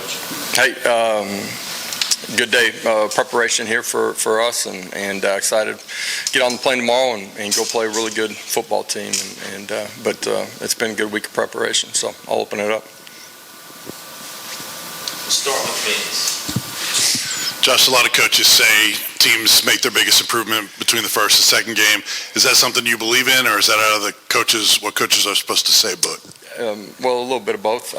Coach? Hey, good day preparation here for us, and excited to get on the plane tomorrow and go play a really good football team. But it's been a good week of preparation, so I'll open it up. We'll start with Vince. Josh, a lot of coaches say teams make their biggest improvement between the first and second game. Is that something you believe in, or is that out of the coaches, what coaaches are supposed to say? But well, a little bit of both.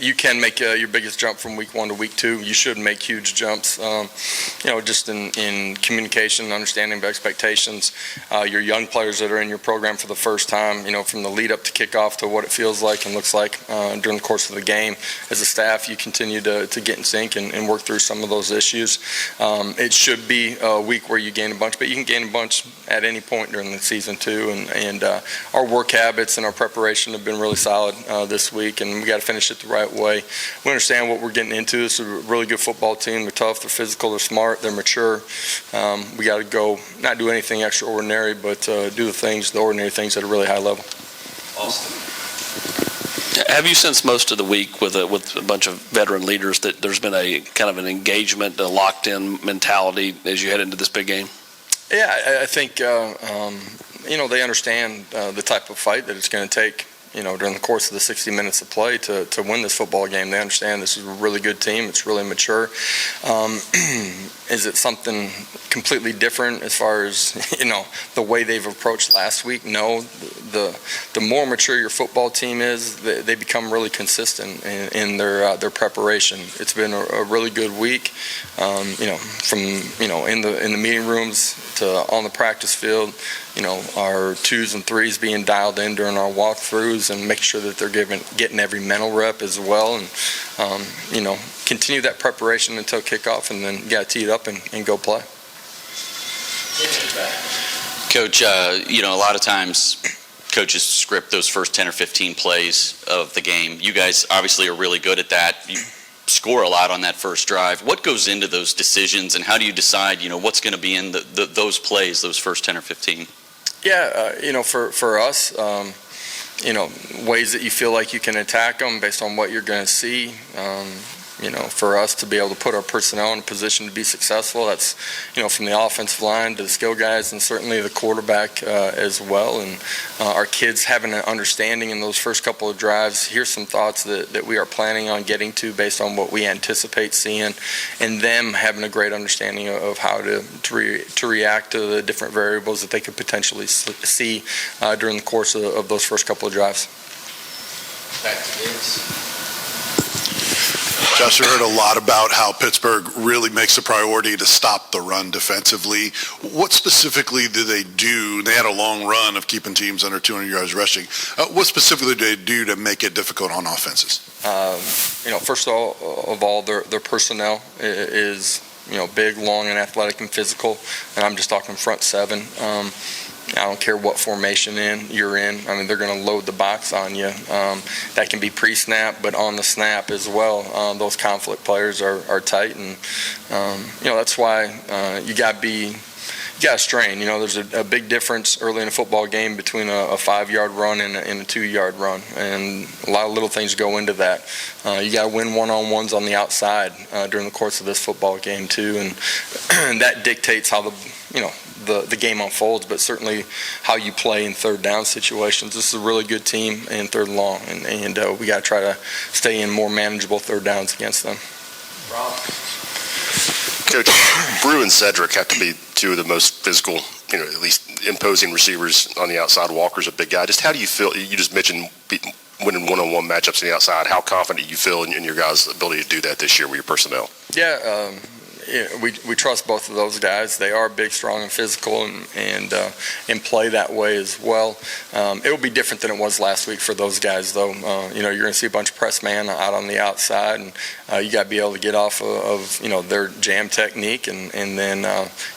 You can make your biggest jump from week 1 to week 2. You should make huge jumps, just in communication, understanding of expectations. Your young players that are in your program for the first time, from the lead up to kickoff to what it feels like and looks like during the course of the game. As a staff, you continue to get in sync and work through some of those issues. It should be a week where you gain a bunch, but you can gain a bunch at any point during the season too. And our work habits and our preparation have been really solid this week, and we got to finish it the right way. We understand what we're getting into. This is a really good football team. They're tough, they're physical, they're smart, they're mature. We got to go, not do anything extraordinary, but do the ordinary things at a really high level. Austin. Have you sensed most of the week with a bunch of veteran leaders that there's been a kind of an engagement, a locked-in mentality as you head into this big game? Yeah, I think they understand the type of fight that it's going to take, during the course of the 60 minutes of play to win this football game. They understand this is a really good team. It's really mature. Is it something completely different as far as, the way they've approached last week? No. The more mature your football team is, they become really consistent in their preparation. It's been a really good week, from in the meeting rooms to on the practice field. Our 2s and 3s being dialed in during our walkthroughs and make sure that they're getting every mental rep as well, and continue that preparation until kickoff, and then you got to tee it up and go play. Coach, a lot of times coaches script those first 10 or 15 plays of the game. You guys obviously are really good at that. You score a lot on that first drive. What goes into those decisions, and how do you decide, what's going to be in those plays, those first 10 or 15? Yeah, for us, ways that you feel like you can attack them based on what you're going to see. For us to be able to put our personnel in a position to be successful, that's, from the offensive line to the skill guys and certainly the quarterback as well. And our kids having an understanding in those first couple of drives, here's some thoughts that we are planning on getting to based on what we anticipate seeing, and them having a great understanding of how to react to the different variables that they could potentially see during the course of those first couple of drives. Back to Vince. Josh, I heard a lot about how Pittsburgh really makes a priority to stop the run defensively. What specifically do they do? They had a long run of keeping teams under 200 yards rushing. What specifically do they do to make it difficult on offenses? First of all, their personnel is, big, long, and athletic and physical. And I'm just talking front seven. I don't care what formation you're in. I mean, they're going to load the box on you. That can be pre-snap, but on the snap as well. Those conflict players are tight, and that's why you got to strain. There's a big difference early in a football game between a 5-yard run and a 2-yard run, and a lot of little things go into that. You got to win one-on-ones on the outside during the course of this football game too, and that dictates how the game unfolds, but certainly how you play in third down situations. This is a really good team in third and long, and we got to try to stay in more manageable third downs against them. Rob. Coach, Brew and Cedric have to be two of the most physical, at least imposing receivers on the outside. Walker's a big guy. Just how do you feel? You just mentioned winning one-on-one matchups on the outside. How confident you feel in your guys' ability to do that this year with your personnel? Yeah, we trust both of those guys. They are big, strong, and physical, and play that way as well. It will be different than it was last week for those guys, though. You're going to see a bunch of press man out on the outside, and you got to be able to get off of their jam technique, and then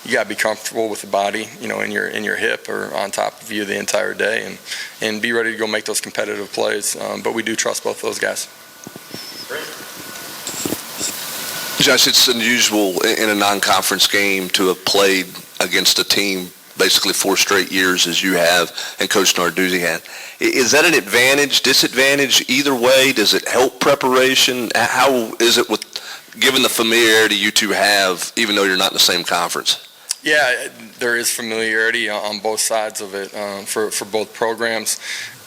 you got to be comfortable with the body, in your hip or on top of you the entire day, and be ready to go make those competitive plays. But we do trust both those guys. Great. Josh, it's unusual in a non-conference game to have played against a team basically 4 straight years as you have and Coach Narduzzi had. Is that an advantage, disadvantage? Either way, does it help preparation? How is it with, given the familiarity you two have, even though you're not in the same conference? Yeah, there is familiarity on both sides of it for both programs.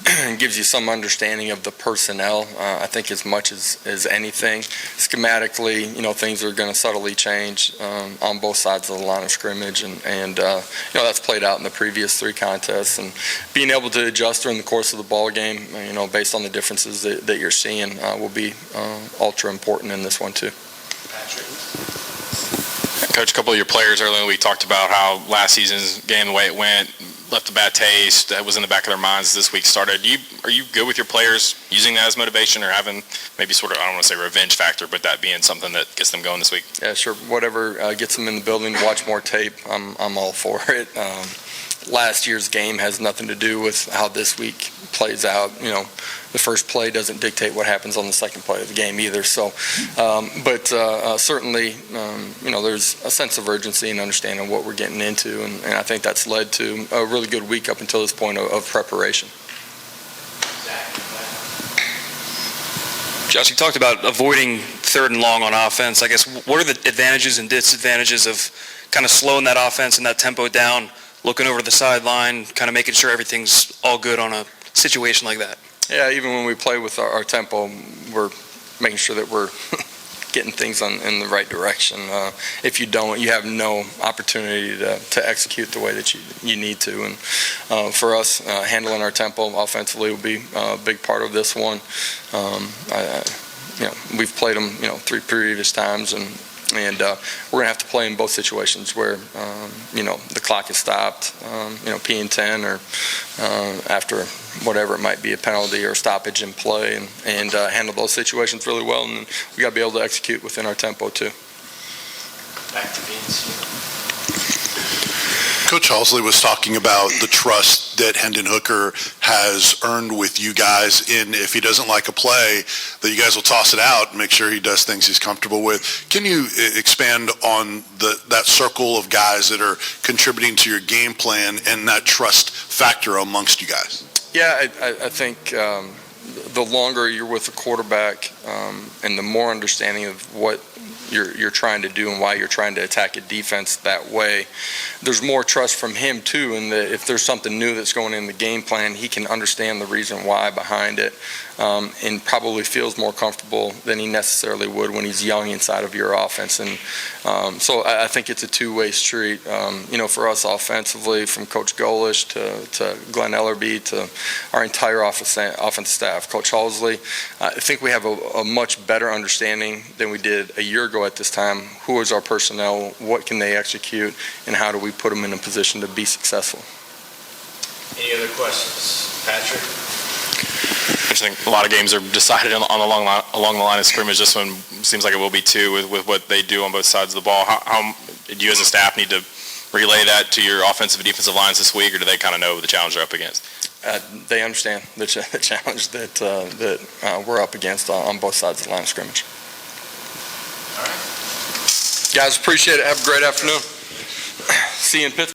It gives you some understanding of the personnel, I think, as much as anything. Schematically, things are going to subtly change on both sides of the line of scrimmage, and that's played out in the previous 3 contests. And being able to adjust during the course of the ball game, based on the differences that you're seeing, will be ultra important in this one too. Coach, a couple of your players earlier in the week talked about how last season's game, the way it went, left a bad taste. That was in the back of their minds as this week started. Are you good with your players using that as motivation, or having maybe sort of, I don't want to say revenge factor, but that being something that gets them going this week? Yeah, sure. Whatever gets them in the building to watch more tape, I'm all for it. Last year's game has nothing to do with how this week plays out. The first play doesn't dictate what happens on the second play of the game either. So, certainly, there's a sense of urgency and understanding what we're getting into, and I think that's led to a really good week up until this point of preparation. Josh, you talked about avoiding 3rd and long on offense. I guess, what are the advantages and disadvantages of kind of slowing that offense and that tempo down, looking over the sideline, kind of making sure everything's all good on a situation like that? Yeah, even when we play with our tempo, we're making sure that we're getting things in the right direction. If you don't, you have no opportunity to execute the way that you need to. And for us, handling our tempo offensively will be a big part of this one. We've played them, 3 previous times, and we're going to have to play in both situations where, the clock is stopped, P and 10, or after whatever it might be, a penalty or stoppage in play, and handle those situations really well. And we got to be able to execute within our tempo too. Back to Vince. Coach Halsley was talking about the trust that Hendon Hooker has earned with you guys in, if he doesn't like a play, that you guys will toss it out and make sure he does things he's comfortable with. Can you expand on that circle of guys that are contributing to your game plan and that trust factor amongst you guys? Yeah, I think the longer you're with the quarterback and the more understanding of what you're trying to do and why you're trying to attack a defense that way, there's more trust from him too, and that if there's something new that's going in the game plan, he can understand the reason why behind it, and probably feels more comfortable than he necessarily would when he's young inside of your offense. And so I think it's a two-way street. For us offensively, from Coach Golish to Glenn Ellerby to our entire offensive staff, Coach Halsley, I think we have a much better understanding than we did a year ago at this time. Who is our personnel? What can they execute? And how do we put them in a position to be successful? Any other questions? Patrick? I just think a lot of games are decided along the line of scrimmage. This one seems like it will be too, with what they do on both sides of the ball. How do you as a staff need to relay that to your offensive and defensive lines this week, or do they kind of know the challenge they're up against? They understand the challenge that we're up against on both sides of the line of scrimmage. All right. Guys, appreciate it. Have a great afternoon. See you in Pitt.